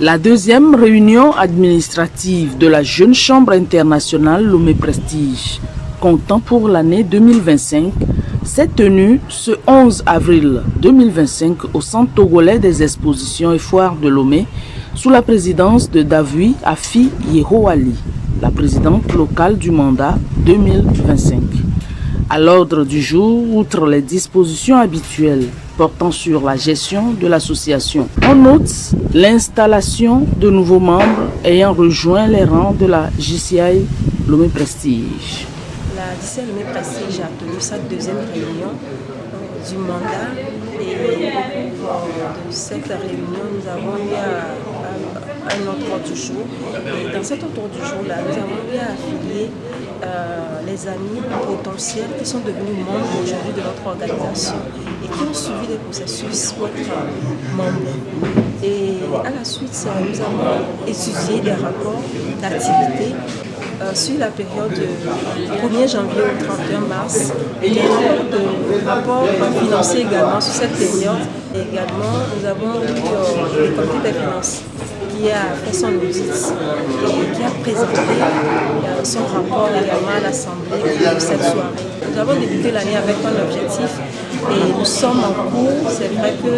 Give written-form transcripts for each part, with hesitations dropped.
La deuxième réunion administrative de la Jeune Chambre internationale Lomé Prestige, comptant pour l'année 2025, s'est tenue ce 11 avril 2025 au Centre togolais des expositions et foires de Lomé, sous la présidence de Davui Afi Yehoali, la présidente locale du mandat 2025. À l'ordre du jour, outre les dispositions habituelles portant sur la gestion de l'association, on note l'installation de nouveaux membres ayant rejoint les rangs de la JCI Lomé Prestige. La JCI Lomé Prestige a tenu sa deuxième réunion du mandat et au cours de cette réunion, nous avons eu un autre ordre du jour. Et dans cet autre ordre du jour-là, nous avons eu à affilier les amis potentiels qui sont devenus membres aujourd'hui de notre organisation et qui ont suivi les processus pour être membres. Et à la suite, nous avons étudié des rapports d'activité sur la période du 1er janvier au 31 mars, et des rapports financiers également sur cette période. Et également, nous avons eu le comité des finances qui a fait son audit et qui a présenté son rapport également à l'Assemblée de cette soirée. Nous avons débuté l'année avec un objectif et nous sommes en cours. C'est vrai que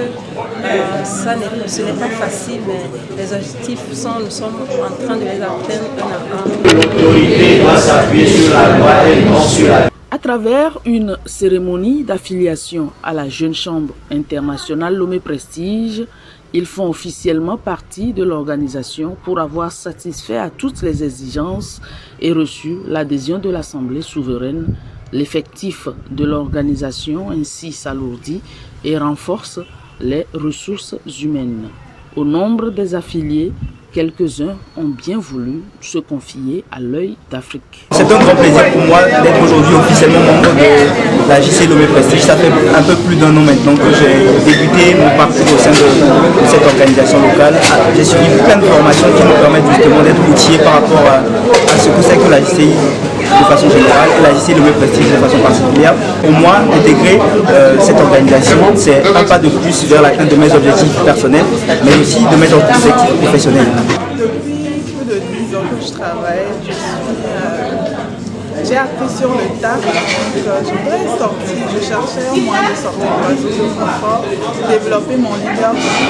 ce n'est pas facile, mais les objectifs nous sommes en train de les atteindre un à un. L'autorité doit s'appuyer sur la loi et non sur la... À travers une cérémonie d'affiliation à la Jeune Chambre internationale Lomé Prestige, ils font officiellement partie de l'organisation pour avoir satisfait à toutes les exigences et reçu l'adhésion de l'Assemblée souveraine. L'effectif de l'organisation ainsi s'alourdit et renforce les ressources humaines. Au nombre des affiliés, quelques-uns ont bien voulu se confier à l'œil d'Afrique. C'est un grand plaisir pour moi d'être aujourd'hui officiellement membre de la JCI Lomé Prestige. Ça fait un peu plus d'un an maintenant que j'ai débuté mon parcours au sein de cette organisation locale. J'ai suivi plein de formations qui me permettent justement d'être outillé par rapport à ce que c'est que la JCI de façon générale et la JCI Lomé Prestige de façon particulière. Pour moi, intégrer cette organisation, c'est un pas de plus vers l'atteinte de mes objectifs personnels, mais aussi de mes objectifs professionnels. Depuis plus de 10 ans que je travaille, j'ai appris sur le tas. Je voudrais sortir, je cherchais au moins de sortir de ma zone de confort, développer mon leadership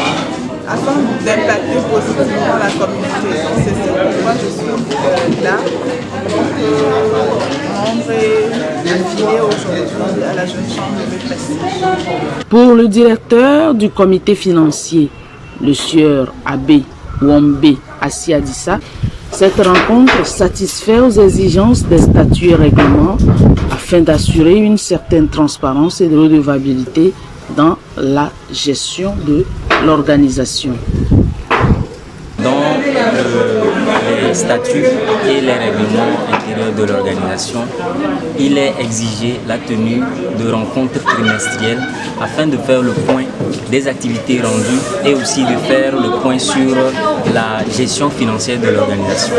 afin d'impacter positivement la communauté. C'est ce pourquoi je suis là, membre et affilié aujourd'hui à la Jeune Chambre de Prestige. Pour le directeur du comité financier, le sieur Abbé Wombe Asiadissa, cette rencontre satisfait aux exigences des statuts et règlements afin d'assurer une certaine transparence et de redevabilité dans la gestion de l'organisation. Dans les statuts et les règlements intérieurs de l'organisation, il est exigé la tenue de rencontres trimestrielles afin de faire le point des activités rendues et aussi de faire le point sur la gestion financière de l'organisation.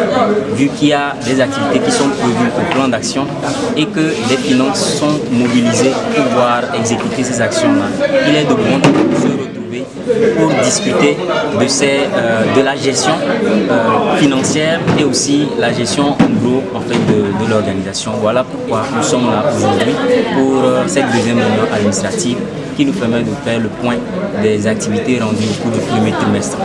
Vu qu'il y a des activités qui sont prévues au plan d'action et que les finances sont mobilisées pour pouvoir exécuter ces actions-là, il est de bon temps de se retrouver pour discuter de la gestion financière et aussi la gestion en gros en fait, de l'organisation. Voilà pourquoi nous sommes là aujourd'hui pour cette deuxième réunion administrative qui nous permet de faire le point des activités rendues au cours du premier trimestre.